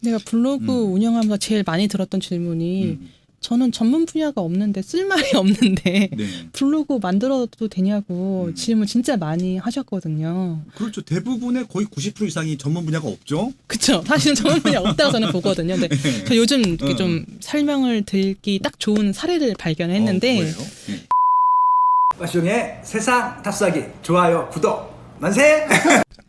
내가 블로그 운영하면서 제일 많이 들었던 질문이 저는 전문 분야가 없는데 쓸 말이 없는데 네. 블로그 만들어도 되냐고 질문 진짜 많이 하셨거든요. 그렇죠. 대부분의 거의 90% 이상이 전문 분야가 없죠. 그쵸. 사실은 전문 분야 없다고 저는 보거든요. 근데 저 요즘 이렇게 좀 설명을 드리기 딱 좋은 사례를 발견했는데 뭐예요? 네. 와숑의 세상 탑사기 좋아요 구독 만세.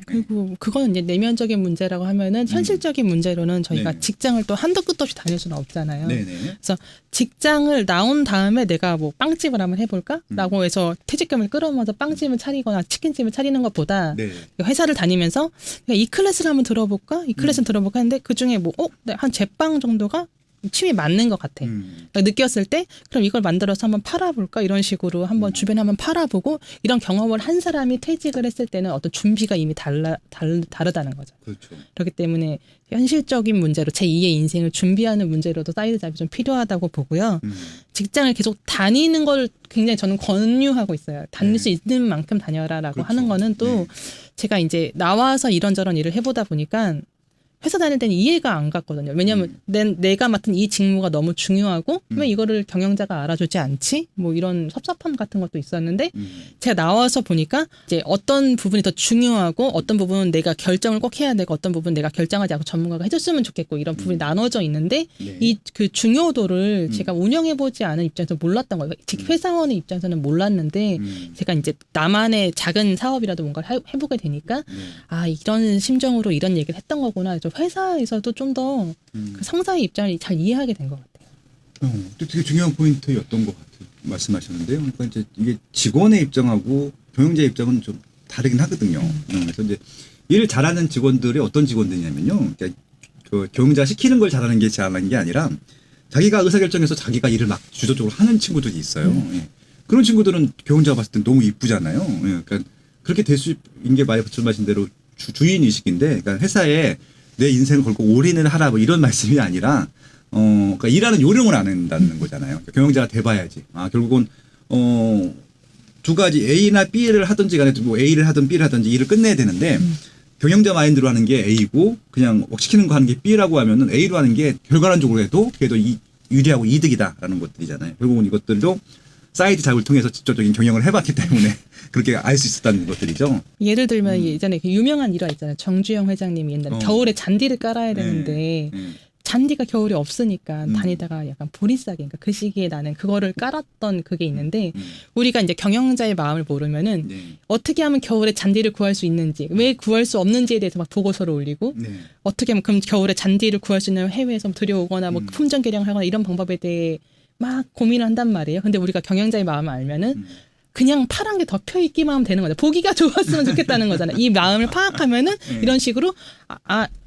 그리고 그거는 이제 내면적인 문제라고 하면은 현실적인 문제로는 저희가 네. 직장을 또 한도 끝도 없이 다닐 수는 없잖아요. 네네. 그래서 직장을 나온 다음에 내가 뭐 빵집을 한번 해볼까? 라고 해서 퇴직금을 끌어모아서 빵집을 차리거나 치킨집을 차리는 것보다 네. 회사를 다니면서 이 클래스를 한번 들어볼까? 이 클래스를 들어볼까 했는데 그중에 뭐 한 제빵 정도가 취미 맞는 것 같아. 그러니까 느꼈을 때 그럼 이걸 만들어서 한번 팔아볼까? 이런 식으로 한번 주변에 한번 팔아보고 이런 경험을 한 사람이 퇴직을 했을 때는 어떤 준비가 이미 다르다는 거죠. 그렇죠. 그렇기 때문에 현실적인 문제로 제2의 인생을 준비하는 문제로도 사이드 잡이 좀 필요하다고 보고요. 직장을 계속 다니는 걸 굉장히 저는 권유하고 있어요. 다닐 수 있는 만큼 다녀라라고 그렇죠. 하는 거는 또 제가 이제 나와서 이런저런 일을 해보다 보니까 회사 다닐 때는 이해가 안 갔거든요. 왜냐하면 내가 맡은 이 직무가 너무 중요하고 왜 이거를 경영자가 알아주지 않지? 뭐 이런 섭섭함 같은 것도 있었는데 제가 나와서 보니까 이제 어떤 부분이 더 중요하고 어떤 부분은 내가 결정을 꼭 해야 되고 어떤 부분은 내가 결정하지 않고 전문가가 해줬으면 좋겠고 이런 부분이 나눠져 있는데 네. 이 그 중요도를 제가 운영해보지 않은 입장에서 몰랐던 거예요. 즉 회사원의 입장에서는 몰랐는데 제가 이제 나만의 작은 사업이라도 뭔가를 해보게 되니까 아 이런 심정으로 이런 얘기를 했던 거구나. 회사에서도 좀 더 그 상사의 입장을 잘 이해하게 된 것 같아요. 또 되게 중요한 포인트였던 것 같아요. 말씀하셨는데요. 그러니까 이제 이게 직원의 입장하고 경영자의 입장은 좀 다르긴 하거든요. 그래서 이제 일을 잘하는 직원들이 어떤 직원들이냐면요. 그러니까 그 경영자 시키는 걸 잘하는 게 잘하는 게 아니라 자기가 의사결정해서 자기가 일을 막 주도적으로 하는 친구들이 있어요. 예. 그런 친구들은 경영자가 봤을 때 너무 이쁘잖아요. 예. 그러니까 그렇게 될 수 있는 게 말씀하신 대로 주인의식인데, 그러니까 회사에 내 인생을 걸고 올인을 하라 뭐 이런 말씀이 아니라, 그러니까 일하는 요령을 안 한다는 거잖아요. 그러니까 경영자가 돼봐야지. 결국은, 두 가지 A나 B를 하든지 간에 뭐 A를 하든 B를 하든지 일을 끝내야 되는데, 경영자 마인드로 하는 게 A고, 그냥 시키는 거 하는 게 B라고 하면은 A로 하는 게 결과론적으로 해도 그래도 유리하고 이득이다라는 것들이잖아요. 결국은 이것들도 사이드 작업을 통해서 직접적인 경영을 해봤기 때문에 그렇게 알 수 있었다는 것들이죠. 예를 들면 예전에 그 유명한 일화 있잖아요. 정주영 회장님이 옛날에 겨울에 잔디를 깔아야 되는데 잔디가 겨울에 없으니까 다니다가 약간 보리싸개, 그러니까 그 시기에 나는 그거를 깔았던 그게 있는데 우리가 이제 경영자의 마음을 모르면은 어떻게 하면 겨울에 잔디를 구할 수 있는지, 왜 구할 수 없는지에 대해서 막 보고서를 올리고 어떻게 하면 그럼 겨울에 잔디를 구할 수 있는 해외에서 들여오거나 뭐 품종 개량을 하거나 이런 방법에 대해 막 고민을 한단 말이에요. 근데 우리가 경영자의 마음을 알면은 그냥 파란 게 덮여 있기만 하면 되는 거죠. 보기가 좋았으면 좋겠다는 거잖아요. 이 마음을 파악하면은 이런 식으로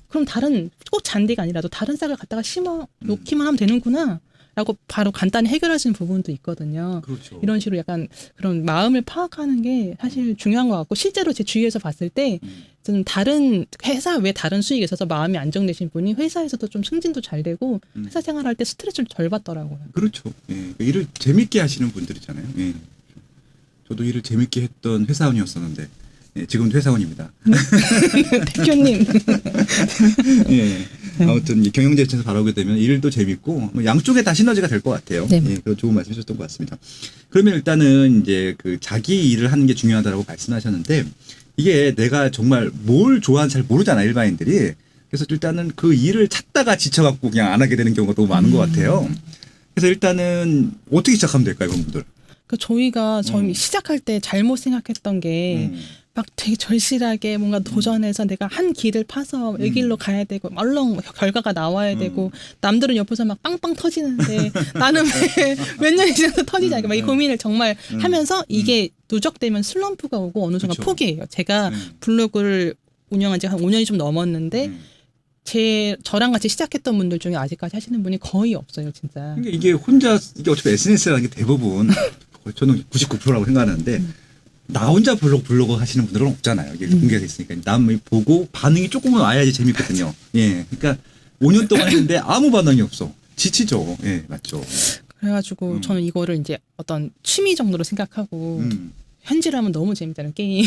그럼 다른 꼭 잔디가 아니라도 다른 싹을 갖다가 심어 놓기만 하면 되는구나. 라고 바로 간단히 해결할 수 있는 부분도 있거든요. 그렇죠. 이런 식으로 약간 그런 마음을 파악하는 게 사실 중요한 것 같고 실제로 제 주위에서 봤을 때 저는 다른 회사 외 다른 수익에 있어서 마음이 안정되신 분이 회사에서도 좀 승진도 잘 되고 회사 생활할 때 스트레스를 덜 받더라고요. 그렇죠. 예. 일을 재밌게 하시는 분들이잖아요. 예. 저도 일을 재밌게 했던 회사원이었었는데 지금도 회사원입니다. 대표님. 예. 아무튼 경영자 입장에서 바라보게 되면 일도 재밌고 뭐 양쪽에 다 시너지가 될 것 같아요. 네. 예, 그런 좋은 말씀 해주셨던 것 같습니다. 그러면 일단은 이제 그 자기 일을 하는 게 중요하다고 말씀하셨는데 이게 내가 정말 뭘 좋아하는지 잘 모르잖아 일반인들이. 그래서 일단은 그 일을 찾다가 지쳐갖고 그냥 안 하게 되는 경우가 너무 많은 것 같아요. 그래서 일단은 어떻게 시작하면 될까요, 그분들? 저희가 시작할 때 잘못 생각했던 게 막 되게 절실하게 뭔가 도전해서 내가 한 길을 파서 이 길로 가야 되고 얼른 결과가 나와야 되고 남들은 옆에서 막 빵빵 터지는데 나는 왜 몇 년이 지나서 터지지 않게 막 이 고민을 정말 하면서 이게 누적되면 슬럼프가 오고 어느 순간 그쵸. 포기해요. 제가 블로그를 운영한 지 한 5년이 좀 넘었는데 저랑 같이 시작했던 분들 중에 아직까지 하시는 분이 거의 없어요, 진짜. 그러니까 이게 혼자 이게 어차피 SNS라는 게 대부분 저는 99%라고 생각하는데 나 혼자 블로그 하시는 분들은 없잖아요. 이게 공개가 있으니까 남이 보고 반응이 조금은 와야지 재밌거든요. 예, 그러니까 5년 동안 했는데 아무 반응이 없어. 지치죠. 예, 맞죠. 그래가지고 저는 이거를 이제 어떤 취미 정도로 생각하고 현지를 하면 너무 재밌다는 게임.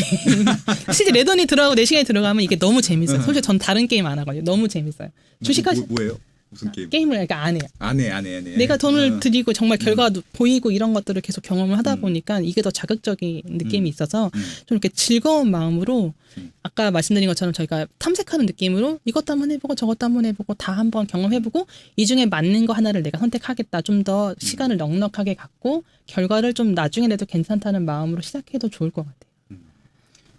실제 레더니 들어가고 4시간이 들어가면 이게 너무 재밌어요. 솔직히 전 다른 게임 안 하거든요. 너무 재밌어요. 주식하시 뭐예요? 무슨 게임? 게임을 그러니까 안 해요. 안 해. 내가 돈을 들이고 정말 결과가 보이고 이런 것들을 계속 경험을 하다 보니까 이게 더 자극적인 느낌이 있어서 좀 이렇게 즐거운 마음으로 아까 말씀드린 것처럼 저희가 탐색하는 느낌으로 이것도 한번 해보고 저것도 한번 해보고 다 한번 경험해보고 이 중에 맞는 거 하나를 내가 선택하겠다. 좀 더 시간을 넉넉하게 갖고 결과를 좀 나중에 내도 괜찮다는 마음으로 시작해도 좋을 것 같아요.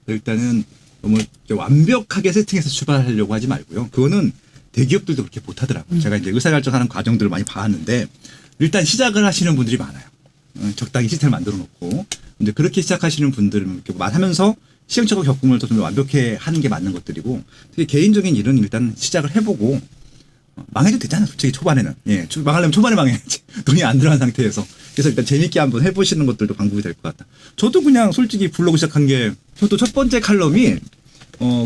일단은 너무 완벽하게 세팅해서 출발하려고 하지 말고요. 그거는 대기업들도 그렇게 못하더라고요. 제가 이제 의사결정하는 과정들을 많이 봐왔는데 일단 시작을 하시는 분들이 많아요. 적당히 시스템을 만들어 놓고 근데 그렇게 시작하시는 분들은 이렇게 말하면서 시행착오 겪음을 좀 완벽히 하는 게 맞는 것들이고 되게 개인적인 일은 일단 시작을 해보고 망해도 되잖아 솔직히 초반에는 망하려면 초반에 망해야지 돈이 안 들어간 상태에서 그래서 일단 재밌게 한번 해보시는 것들도 방법이 될 것 같다. 저도 그냥 솔직히 블로그 시작한 게 저도 첫 번째 칼럼이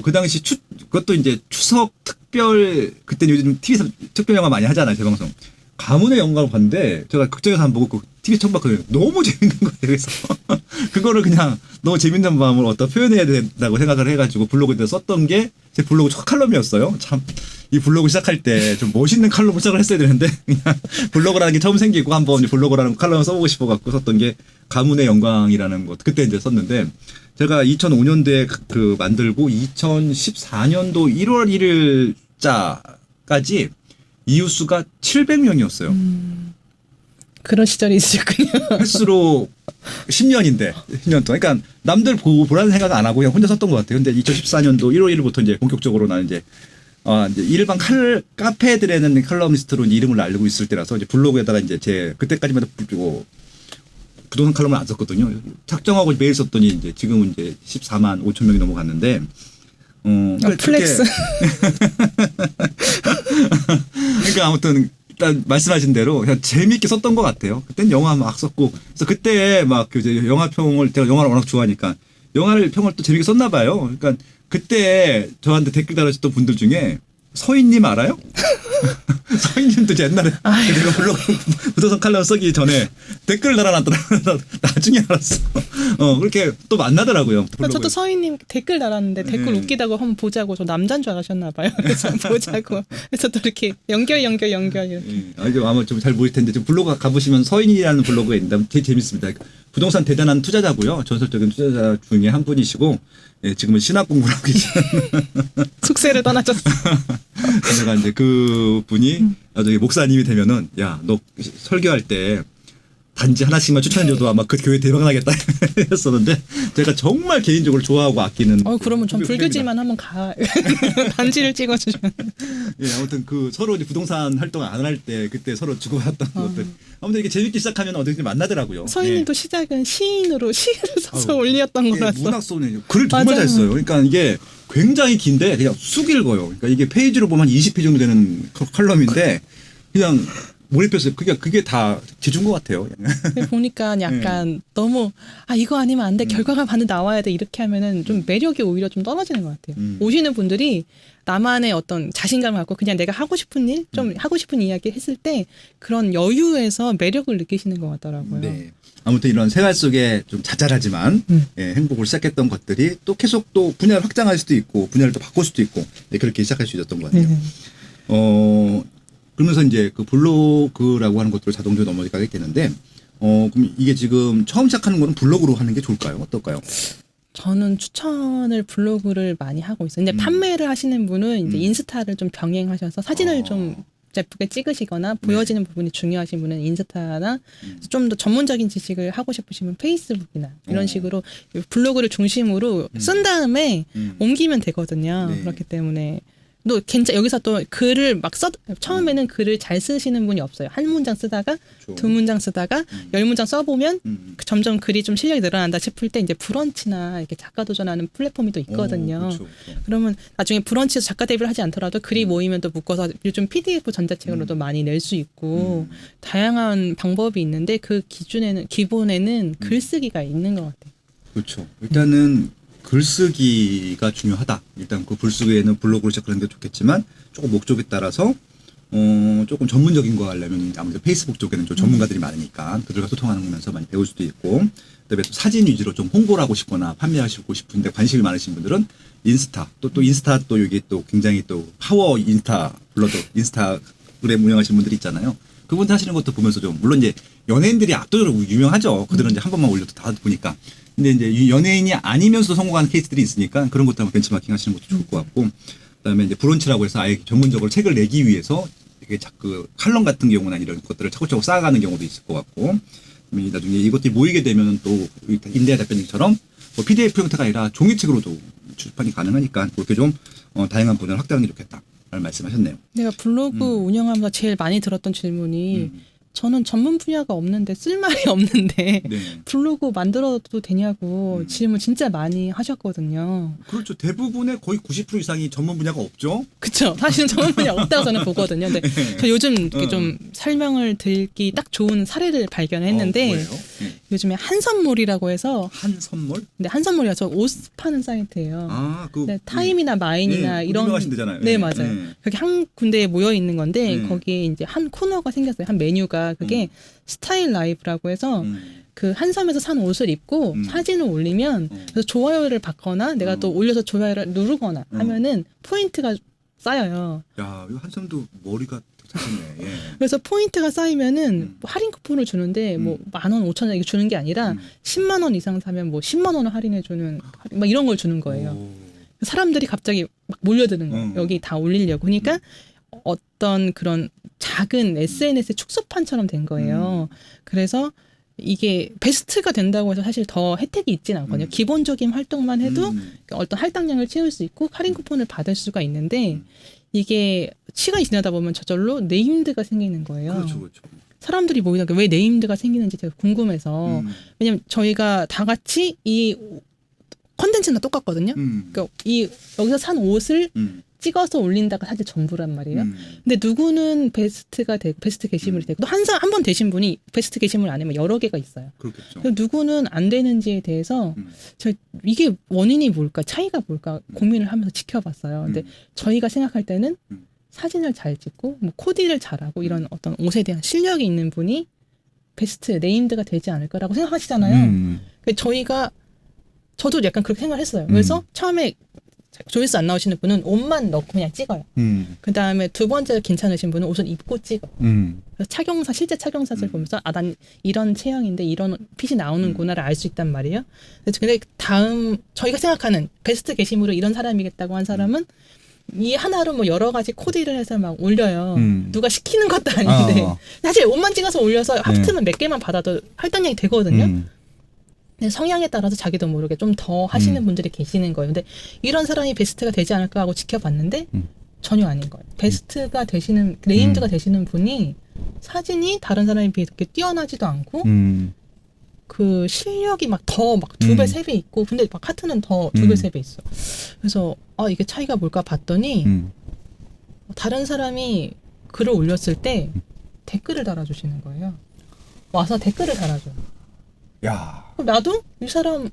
그 당시 그것도 이제 추석 특별 그때 요즘 TV에서 특별 영화 많이 하잖아요 재방송 가문의 영광을 봤는데 제가 극장에서 한번 보고 TV 처음 봤거든요. 너무 재밌는 거예요. 그래서 그거를 그냥 너무 재밌는 마음을 어디다 표현해야 된다고 생각을 해가지고 블로그에 썼던 게 제 블로그 첫 칼럼이었어요. 참 이 블로그 시작할 때 좀 멋있는 칼럼을 시작을 했어야 되는데 그냥 블로그라는 게 처음 생기고 한번 블로그라는 칼럼을 써보고 싶어갖고 썼던 게 가문의 영광이라는 것 그때 이제 썼는데 제가 2005년도에 그 만들고 2014년도 1월 1일자까지 이웃수가 700명이었어요. 그런 시절이 있으셨군요. 횟수로 10년인데 10년 동안 그러니까 남들 보라는 생각 안 하고 그냥 혼자 썼던 것 같아요. 근데 2014년도 1월 1일부터 이제 본격적으로 나는 이제 일반 카페들에는 칼럼니스트로 이름을 알리고 있을 때라서 이제 블로그에다가 이제 제 그때까지만 해도 부동산 칼럼을 안 썼거든요. 작정하고 매일 썼더니 이제 지금은 이제 14만 5천 명이 넘어갔는데 플렉스. 그러니까 아무튼 일단 말씀하신 대로 그냥 재미있게 썼던 것 같아요. 그때는 영화 막 썼고 그래서 그때 막 이제 영화평을 제가 영화를 워낙 좋아하니까 영화를 평을 또 재미있게 썼나 봐요. 그러니까 그때 저한테 댓글 달아주셨던 분들 중에 서인님 알아요? 서인님도 옛날에 내가 블로그 부동산 칼럼 쓰기 전에 댓글을 달아놨더라고요. 나중에 알았어. 그렇게 또 만나더라고요. 저도 서희님 댓글 달았는데 댓글 웃기다고 한번 보자고 저 남자인 줄 아셨나 봐요. 그래서 보자고. 그래서 또 이렇게 연결 이렇게. 아마 좀 잘 모를 텐데 지금 블로그 가보시면 서인이라는 블로그가 있는데 되게 재밌습니다. 부동산 대단한 투자자고요. 전설적인 투자자 중에 한 분이시고 지금은 신학 공부를 하고 계시는 숙세를 떠나셨어. 제가 이제 그 분이 나중에 목사님이 되면은 야, 너 설교할 때 단지 하나씩만 추천해줘도 아마 그 교회 대박 나겠다 했었는데 제가 정말 개인적으로 좋아하고 아끼는. 그러면 전 불교지만 한번 가. 단지를 찍어주면. 예, 아무튼 그 서로 이제 부동산 활동 안 할 때 그때 서로 주고받았던 것들. 아무튼 이렇게 재밌게 시작하면 어떻게 만나더라고요. 서희님도 시작은 시인으로 시를 써서 올렸던 거라서. 문학소는 글을 정말 잘 써요. 그러니까 이게 굉장히 긴데 그냥 쑥 읽어요. 그러니까 이게 페이지로 보면 한 20페이지 정도 되는 칼럼인데 그냥 몰입했어요. 그게 다 지준 것 같아요. 보니까 약간 너무 이거 아니면 안 돼. 결과가 반드 나와야 돼. 이렇게 하면은 좀 매력이 오히려 좀 떨어지는 것 같아요. 오시는 분들이 나만의 어떤 자신감을 갖고 그냥 내가 하고 싶은 일, 좀 하고 싶은 이야기 했을 때 그런 여유에서 매력을 느끼시는 것 같더라고요. 네. 아무튼 이런 생활 속에 좀 자잘하지만 행복을 시작했던 것들이 또 계속 또 분야를 확장할 수도 있고 분야를 또 바꿀 수도 있고 그렇게 시작할 수 있었던 것 같아요. 그러면서 이제 그 블로그라고 하는 것들을 자동적으로 넘어가겠는데, 그럼 이게 지금 처음 시작하는 거는 블로그로 하는 게 좋을까요? 어떨까요? 저는 추천을 블로그를 많이 하고 있어요. 근데 판매를 하시는 분은 이제 인스타를 좀 병행하셔서 사진을 좀 예쁘게 찍으시거나 보여지는 부분이 중요하신 분은 인스타나 좀 더 전문적인 지식을 하고 싶으시면 페이스북이나 이런 식으로 블로그를 중심으로 쓴 다음에 옮기면 되거든요. 네. 그렇기 때문에 또 여기서 또 글을 막 처음에는 글을 잘 쓰시는 분이 없어요. 한 문장 쓰다가 그렇죠. 두 문장 쓰다가 10문장 써보면 점점 글이 좀 실력이 늘어난다 싶을 때 이제 브런치나 이렇게 작가 도전하는 플랫폼이 또 있거든요. 그렇죠. 그러면 나중에 브런치에서 작가 데뷔를 하지 않더라도 글이 모이면 또 묶어서 요즘 PDF 전자책으로도 많이 낼 수 있고 다양한 방법이 있는데 그 기본에는 글쓰기가 있는 것 같아요. 그렇죠. 일단은 글쓰기가 중요하다. 일단 그 글쓰기에는 블로그로 시작하는 게 좋겠지만 조금 목적에 따라서 조금 전문적인 거 하려면 아무래도 페이스북 쪽에는 좀 전문가들이 많으니까 그들과 소통하면서 많이 배울 수도 있고, 그다음에 또 사진 위주로 좀 홍보를 하고 싶거나 판매하시고 싶은데 관심이 많으신 분들은 인스타, 또 인스타 또 여기 또 굉장히 또 파워 인스타 블러드 인스타그램 운영하시는 분들이 있잖아요. 그분들 하시는 것도 보면서 좀, 물론 이제 연예인들이 압도적으로 유명하죠. 그들은 이제 한 번만 올려도 다 보니까. 근데 이제 연예인이 아니면서도 성공하는 케이스들이 있으니까 그런 것도 한번 벤치마킹 하시는 것도 좋을 것 같고, 그다음에 이제 브런치라고 해서 아예 전문적으로 책을 내기 위해서 이게 그 칼럼 같은 경우나 이런 것들을 차곡차곡 쌓아가는 경우도 있을 것 같고, 나중에 이것들이 모이게 되면 또 임대아 대표님처럼 뭐 PDF 형태가 아니라 종이책으로도 출판이 가능하니까 그렇게 좀 다양한 분야를 확대하는 게 좋겠다라는 말씀하셨네요. 내가 블로그 운영하면서 제일 많이 들었던 질문이 저는 전문 분야가 없는데 쓸 말이 없는데 네. 블로그 만들어도 되냐고 질문 진짜 많이 하셨거든요. 그렇죠. 대부분의 거의 90% 이상이 전문 분야가 없죠. 그쵸. 사실은 전문 분야 없다고 저는 보거든요. 근데 저 요즘 이렇게 좀 설명을 드리기 딱 좋은 사례를 발견했는데 뭐예요? 요즘에 한선몰이라고 해서 한 선물? 근데 한선몰이가 저 옷 파는 사이트예요. 아, 그 네, 타임이나 마인이나 이런 유명하신 데잖아요. 네, 맞아요. 그게 한 군데에 모여 있는 건데 거기에 이제 한 코너가 생겼어요. 한 메뉴가 그게 스타일 라이브라고 해서 그 한섬에서 산 옷을 입고 사진을 올리면 그래서 좋아요를 받거나 내가 또 올려서 좋아요를 누르거나 하면은 포인트가 쌓여요. 야, 이거 한섬도 머리가 괜찮네. 예. 그래서 포인트가 쌓이면은 할인 쿠폰을 주는데 뭐 10,000원, 5,000원 이렇게 주는 게 아니라 10만 원 이상 사면 뭐 10만 원을 할인해 주는 막 이런 걸 주는 거예요. 오. 사람들이 갑자기 막 몰려드는 거예요. 여기 다 올리려고. 그러니까 어떤 그런 작은 SNS의 축소판처럼 된 거예요. 그래서 이게 베스트가 된다고 해서 사실 더 혜택이 있진 않거든요. 기본적인 활동만 해도 어떤 할당량을 채울 수 있고 할인 쿠폰을 받을 수가 있는데 이게 시간이 지나다 보면 저절로 네임드가 생기는 거예요. 그렇죠, 그렇죠. 사람들이 모이다가 왜 네임드가 생기는지 제가 궁금해서 왜냐면 저희가 다 같이 이 컨텐츠는 다 똑같거든요. 그러니까 이 여기서 산 옷을 찍어서 올린다가 사실 전부란 말이에요. 근데 누구는 베스트가 되고 베스트 게시물이 되고 또 한 번 되신 분이 베스트 게시물 안에 여러 개가 있어요. 그렇겠죠. 누구는 안 되는지에 대해서 저 이게 원인이 뭘까 차이가 뭘까 고민을 하면서 지켜봤어요. 근데 저희가 생각할 때는 사진을 잘 찍고 뭐 코디를 잘하고 이런 어떤 옷에 대한 실력이 있는 분이 베스트 네임드가 되지 않을까라고 생각하시잖아요. 그러니까 저도 약간 그렇게 생각을 했어요. 그래서 처음에 조회수 안 나오시는 분은 옷만 넣고 그냥 찍어요. 그 다음에 두 번째 괜찮으신 분은 옷을 입고 찍어. 그래서 실제 착용사를 보면서 난 이런 체형인데 이런 핏이 나오는구나를 알 수 있단 말이에요. 근데 다음 저희가 생각하는 베스트 게시물을 이런 사람이겠다고 한 사람은 이 하나로 뭐 여러 가지 코디를 해서 막 올려요. 누가 시키는 것도 아닌데 사실 옷만 찍어서 올려서 하트는 몇 개만 받아도 할당량이 되거든요. 성향에 따라서 자기도 모르게 좀 더 하시는 분들이 계시는 거예요. 근데 이런 사람이 베스트가 되지 않을까 하고 지켜봤는데 전혀 아닌 거예요. 베스트가 되시는 네임드가 되시는 분이 사진이 다른 사람에 비해 그렇게 뛰어나지도 않고 그 실력이 막 더 막 2배, 3배 있고 근데 막 하트는 더 2배, 3배 있어. 그래서 이게 차이가 뭘까 봤더니 다른 사람이 글을 올렸을 때 댓글을 달아주시는 거예요. 와서 댓글을 달아줘요. 야. 그럼 나도 이 사람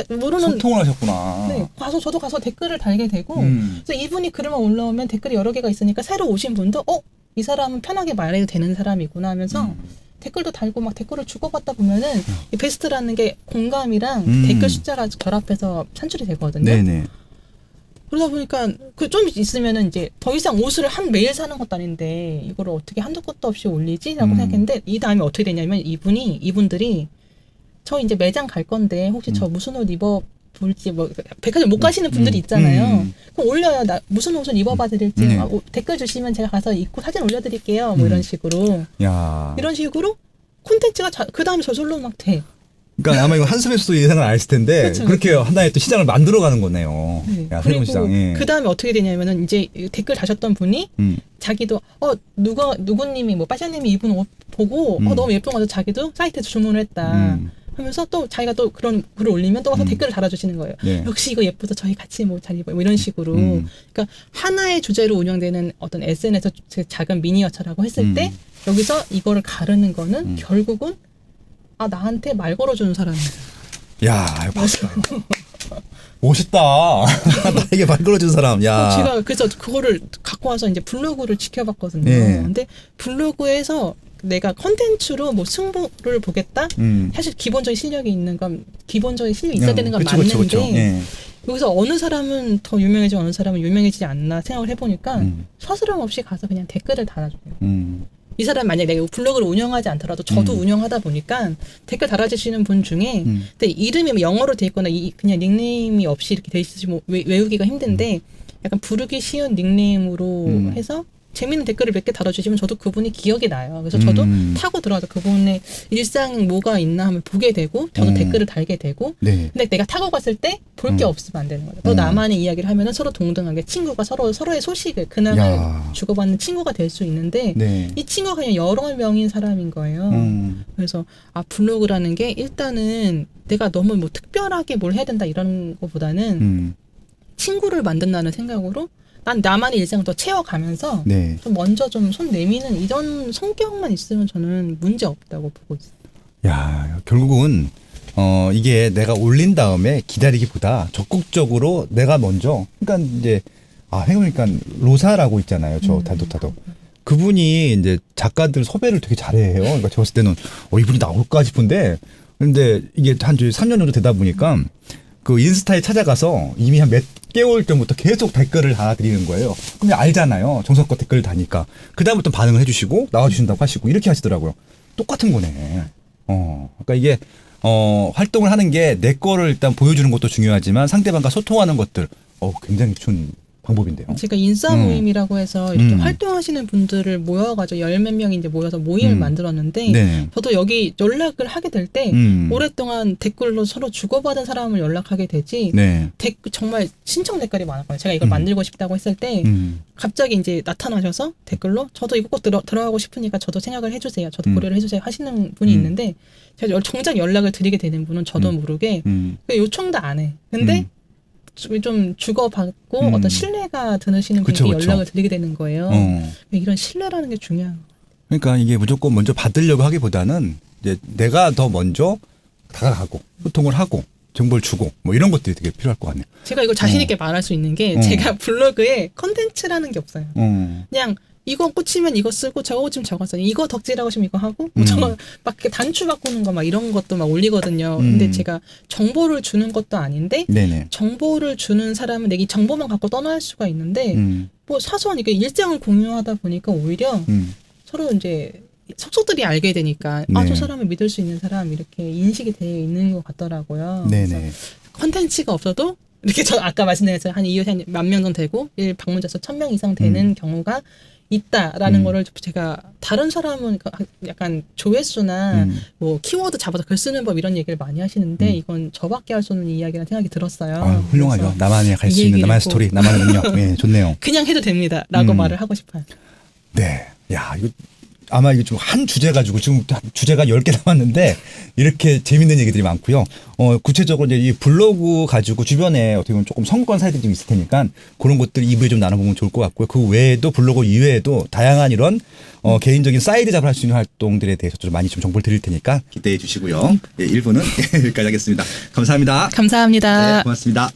모르는 소통을 하셨구나. 네, 저도 가서 댓글을 달게 되고 그래서 이분이 글만 올라오면 댓글이 여러 개가 있으니까 새로 오신 분도 이 사람은 편하게 말해도 되는 사람이구나 하면서 댓글도 달고 막 댓글을 주고받다 보면은 이 베스트라는 게 공감이랑 댓글 숫자가 결합해서 산출이 되거든요. 네네. 그러다 보니까 그 좀 있으면은 이제 더 이상 옷을 매일 사는 것도 아닌데 이거를 어떻게 한도 끝도 없이 올리지라고 생각했는데 이 다음에 어떻게 되냐면 이분들이 저 이제 매장 갈 건데 혹시 저 무슨 옷 입어 볼지 뭐 백화점 못 가시는 분들이 있잖아요. 그럼 올려요. 나 무슨 옷을 입어봐 드릴지 댓글 주시면 제가 가서 입고 사진 올려드릴게요. 뭐 이런 식으로. 야. 이런 식으로 콘텐츠가 그 다음에 저절로 막 돼. 그러니까 아마 이거 한숨에서도 예상을 안 했을 텐데 그쵸, 그렇게 하나의 또 시장을 만들어가는 거네요. 네. 야, 새로운 그리고 시장. 예. 그 다음에 어떻게 되냐면은 이제 댓글 다셨던 분이 자기도 누구님이 뭐 빠샤님이 입은 옷 보고 너무 예쁜 거 같아서 자기도 사이트에서 주문을 했다. 하면서 또 자기가 또 그런 글을 올리면 또 와서 댓글을 달아주시는 거예요. 네. 역시 이거 예쁘다. 저희 같이 뭐 잘 입어요. 뭐 이런 식으로. 그러니까 하나의 주제로 운영되는 어떤 SNS 작은 미니어처라고 했을 때 여기서 이거를 가르는 거는 결국은 나한테 말 걸어주는 사람이다. 야, 이거 봤어. 멋있다. 나에게 말 걸어준 사람. 야. 제가 그래서 그거를 갖고 와서 이제 블로그를 지켜봤거든요. 예. 근데 블로그에서 내가 컨텐츠로 뭐 승부를 보겠다? 사실 기본적인 실력이 있는 건 기본적인 실력이 있어야 되는 건 맞는데 그쵸. 예. 여기서 어느 사람은 더 유명해지고 어느 사람은 유명해지지 않나 생각을 해보니까 서스럼 없이 가서 그냥 댓글을 달아줘요. 이 사람 만약에 내가 블로그를 운영하지 않더라도 저도 운영하다 보니까 댓글 달아주시는 분 중에 근데 이름이 뭐 영어로 돼 있거나 그냥 닉네임이 없이 이렇게 돼 있으시 뭐 외우기가 힘든데 약간 부르기 쉬운 닉네임으로 해서 재밌는 댓글을 몇 개 달아주시면 저도 그분이 기억이 나요. 그래서 저도 타고 들어가서 그분의 일상 뭐가 있나 하면 보게 되고 저도 댓글을 달게 되고 네. 근데 내가 타고 갔을 때 볼 게 없으면 안 되는 거죠. 또 나만의 이야기를 하면은 서로 동등하게 친구가 서로의 소식을 근황을 야. 주고받는 친구가 될 수 있는데 네. 이 친구가 그냥 여러 명인 사람인 거예요. 그래서 블로그라는 게 일단은 내가 너무 뭐 특별하게 뭘 해야 된다 이런 거보다는 친구를 만든다는 생각으로 난 나만의 일상을 더 채워가면서 네. 좀 먼저 좀 손 내미는 이런 성격만 있으면 저는 문제 없다고 보고 있어요. 야, 결국은 이게 내가 올린 다음에 기다리기보다 적극적으로 내가 먼저 그러니까 이제 생각해보니까 로사라고 있잖아요. 저 단도타도. 그분이 이제 작가들 섭외를 되게 잘해요. 그러니까 제가 봤을 때는 이분이 나올까 싶은데 근데 이게 한 3년 정도 되다 보니까 그 인스타에 찾아가서 이미 한 몇 개월 전부터 계속 댓글을 달아드리는 거예요. 그럼 알잖아요. 정성껏 댓글을 다니까. 그다음부터 반응을 해주시고 나와주신다고 하시고 이렇게 하시더라고요. 똑같은 거네. 그러니까 이게 활동을 하는 게 내 거를 일단 보여주는 것도 중요하지만 상대방과 소통하는 것들 굉장히 좋은 방법인데요. 제가 인싸 모임이라고 해서 이렇게 활동하시는 분들을 모여가지고 10몇 명이 이제 모여서 모임을 만들었는데 네. 저도 여기 연락을 하게 될 때 오랫동안 댓글로 서로 주고받은 사람을 연락하게 되지 네. 정말 신청 댓글이 많았거든요. 제가 이걸 만들고 싶다고 했을 때 갑자기 이제 나타나셔서 댓글로 저도 이거 꼭 들어가고 싶으니까 저도 생각을 해주세요. 저도 고려를 해주세요 하시는 분이 있는데 제가 정작 연락을 드리게 되는 분은 저도 모르게 요청도 안 해. 근데 좀 주고받고 어떤 신뢰가 드시는 분께 그쵸. 연락을 드리게 되는 거예요. 이런 신뢰라는 게 중요한 거예요. 그러니까 이게 무조건 먼저 받으려고 하기보다는 이제 내가 더 먼저 다가가고 소통을 하고 정보를 주고 뭐 이런 것들이 되게 필요할 것 같네요. 제가 이걸 자신 있게 말할 수 있는 게 제가 블로그에 컨텐츠라는 게 없어요. 그냥 이거 꽂히면 이거 쓰고 저거 꽂히면 저거 써요. 이거 덕질하고 싶으면 이거 하고 저거 막 이렇게 단추 바꾸는 거 막 이런 것도 막 올리거든요. 근데 제가 정보를 주는 것도 아닌데 네네. 정보를 주는 사람은 내가 이 정보만 갖고 떠날 수가 있는데 뭐 사소한 이게 일정을 공유하다 보니까 오히려 서로 이제 속속들이 알게 되니까 네. 저 사람을 믿을 수 있는 사람 이렇게 인식이 되어 있는 것 같더라고요. 네네. 컨텐츠가 없어도 이렇게 저 아까 말씀드린 것처럼 한 이웃에 한 10,000명 정도 되고 일 방문자 수 1,000명 이상 되는 경우가 있다라는 거를 제가 다른 사람은 약간 조회수나 뭐 키워드 잡아서 글 쓰는 법 이런 얘기를 많이 하시는데 이건 저밖에 할 수 없는 이야기라는 생각이 들었어요. 훌륭하죠. 그래서 나만의 갈 수 이 있는 얘기를 나만의 꼭 스토리, 나만의 능력. 네, 좋네요. 그냥 해도 됩니다라고 말을 하고 싶어요. 네. 야, 이거 아마 이게 좀 한 주제 가지고 지금 주제가 10개 남았는데 이렇게 재밌는 얘기들이 많고요. 구체적으로 이제 이 블로그 가지고 주변에 어떻게 보면 조금 성권 사례들이 좀 있을 테니까 그런 것들 2부에 좀 나눠보면 좋을 것 같고요. 그 외에도 블로그 이외에도 다양한 이런 개인적인 사이드 잡을 할 수 있는 활동들에 대해서 좀 많이 좀 정보를 드릴 테니까 기대해 주시고요. 1부는 여기까지 하겠습니다. 감사합니다. 감사합니다. 네, 고맙습니다.